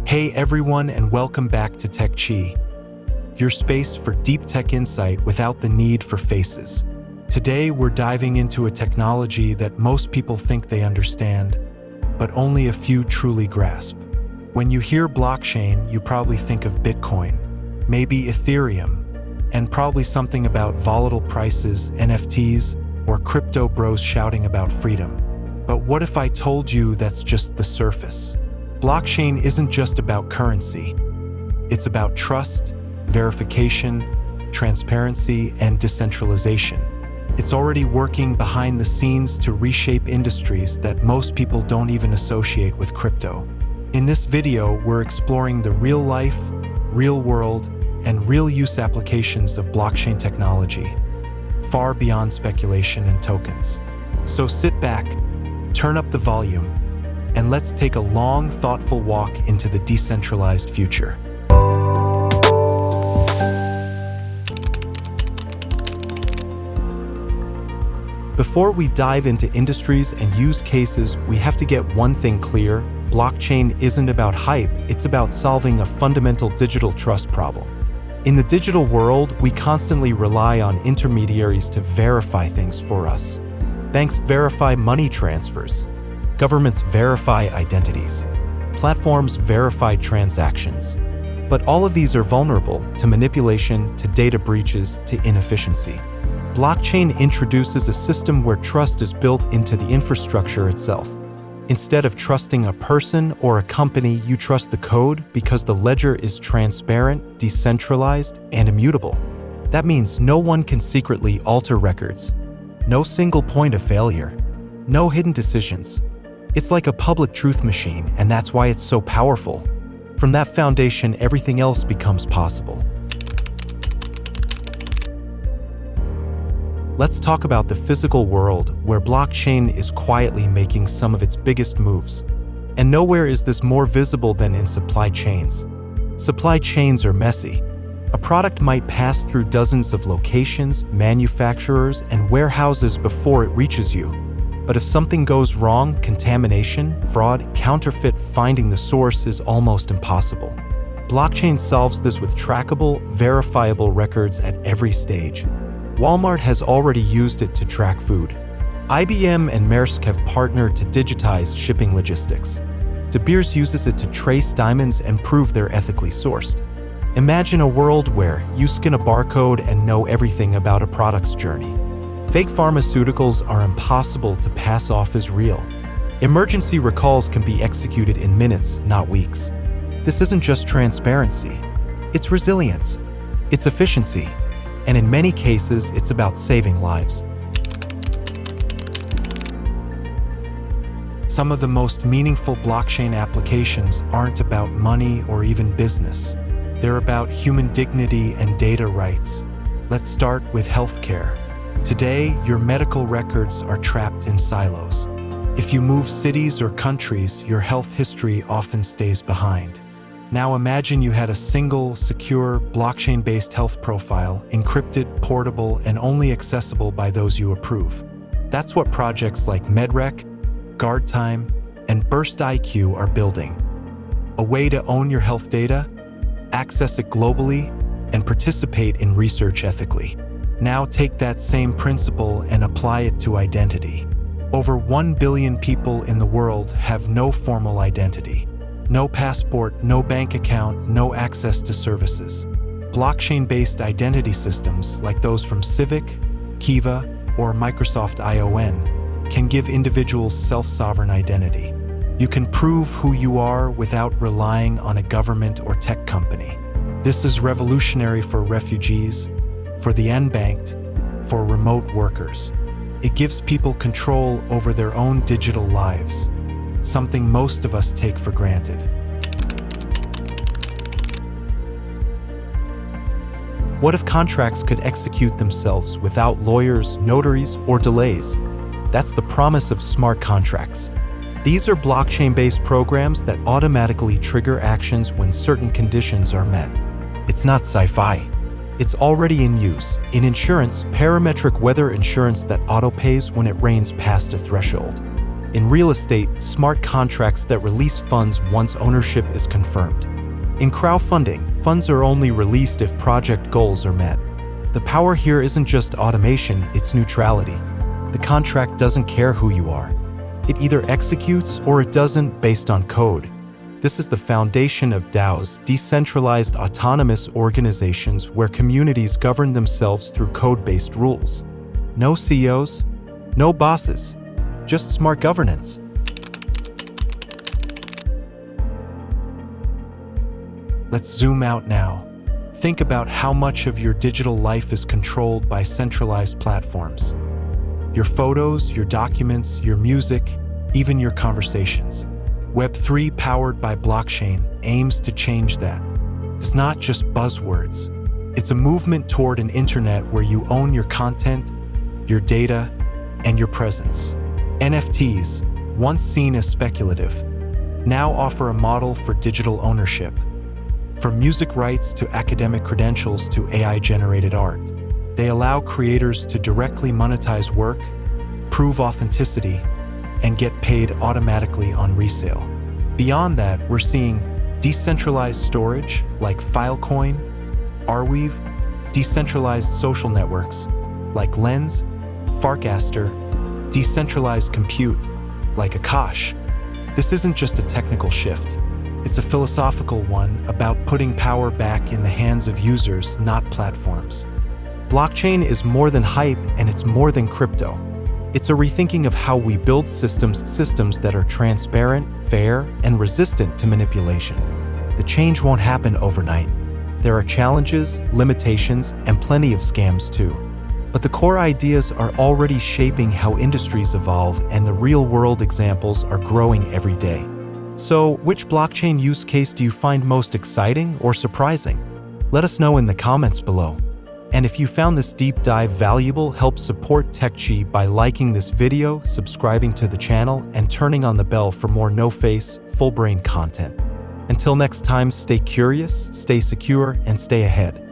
Hey everyone, and welcome back to TechChi, your space for deep tech insight without the need for faces. Today we're diving into a technology that most people think they understand, but only a few truly grasp. When you hear blockchain, you probably think of Bitcoin, maybe Ethereum, and probably something about volatile prices, NFTs, or crypto bros shouting about freedom. But what if I told you that's just the surface? Blockchain isn't just about currency. It's about trust, verification, transparency, and decentralization. It's already working behind the scenes to reshape industries that most people don't even associate with crypto. In this video, we're exploring the real-life, real-world, and real-use applications of blockchain technology, far beyond speculation and tokens. So sit back, turn up the volume, and let's take a long, thoughtful walk into the decentralized future. Before we dive into industries and use cases, we have to get one thing clear. Blockchain isn't about hype, it's about solving a fundamental digital trust problem. In the digital world, we constantly rely on intermediaries to verify things for us. Banks verify money transfers. Governments verify identities. Platforms verify transactions. But all of these are vulnerable to manipulation, to data breaches, to inefficiency. Blockchain introduces a system where trust is built into the infrastructure itself. Instead of trusting a person or a company, you trust the code because the ledger is transparent, decentralized, and immutable. That means no one can secretly alter records. No single point of failure. No hidden decisions. It's like a public truth machine, and that's why it's so powerful. From that foundation, everything else becomes possible. Let's talk about the physical world, where blockchain is quietly making some of its biggest moves. And nowhere is this more visible than in supply chains. Supply chains are messy. A product might pass through dozens of locations, manufacturers, and warehouses before it reaches you. But if something goes wrong, contamination, fraud, counterfeit, finding the source is almost impossible. Blockchain solves this with trackable, verifiable records at every stage. Walmart has already used it to track food. IBM and Maersk have partnered to digitize shipping logistics. De Beers uses it to trace diamonds and prove they're ethically sourced. Imagine a world where you scan a barcode and know everything about a product's journey. Fake pharmaceuticals are impossible to pass off as real. Emergency recalls can be executed in minutes, not weeks. This isn't just transparency. It's resilience. It's efficiency. And in many cases, it's about saving lives. Some of the most meaningful blockchain applications aren't about money or even business. They're about human dignity and data rights. Let's start with healthcare. Today, your medical records are trapped in silos. If you move cities or countries, your health history often stays behind. Now imagine you had a single, secure, blockchain-based health profile, encrypted, portable, and only accessible by those you approve. That's what projects like MedRec, GuardTime, and Burst IQ are building. A way to own your health data, access it globally, and participate in research ethically. Now take that same principle and apply it to identity. Over 1 billion people in the world have no formal identity. No passport, no bank account, no access to services. Blockchain-based identity systems, like those from Civic, Kiva, or Microsoft ION, can give individuals self-sovereign identity. You can prove who you are without relying on a government or tech company. This is revolutionary for refugees, for the unbanked, for remote workers. It gives people control over their own digital lives, something most of us take for granted. What if contracts could execute themselves without lawyers, notaries, or delays? That's the promise of smart contracts. These are blockchain-based programs that automatically trigger actions when certain conditions are met. It's not sci-fi. It's already in use. In insurance, parametric weather insurance that auto-pays when it rains past a threshold. In real estate, smart contracts that release funds once ownership is confirmed. In crowdfunding, funds are only released if project goals are met. The power here isn't just automation, it's neutrality. The contract doesn't care who you are. It either executes or it doesn't based on code. This is the foundation of DAOs, decentralized autonomous organizations where communities govern themselves through code-based rules. No CEOs, no bosses, just smart governance. Let's zoom out now. Think about how much of your digital life is controlled by centralized platforms. Your photos, your documents, your music, even your conversations. Web3 powered by blockchain aims to change that. It's not just buzzwords. It's a movement toward an internet where you own your content, your data, and your presence. NFTs, once seen as speculative, now offer a model for digital ownership. From music rights to academic credentials to AI-generated art, they allow creators to directly monetize work, prove authenticity, and get paid automatically on resale. Beyond that, we're seeing decentralized storage like Filecoin, Arweave, decentralized social networks like Lens, Farcaster, decentralized compute like Akash. This isn't just a technical shift. It's a philosophical one about putting power back in the hands of users, not platforms. Blockchain is more than hype and it's more than crypto. It's a rethinking of how we build systems that are transparent, fair, and resistant to manipulation. The change won't happen overnight. There are challenges, limitations, and plenty of scams too. But the core ideas are already shaping how industries evolve, and the real-world examples are growing every day. So, which blockchain use case do you find most exciting or surprising? Let us know in the comments below. And if you found this deep dive valuable, help support TechChi by liking this video, subscribing to the channel, and turning on the bell for more no-face, full-brain content. Until next time, stay curious, stay secure, and stay ahead.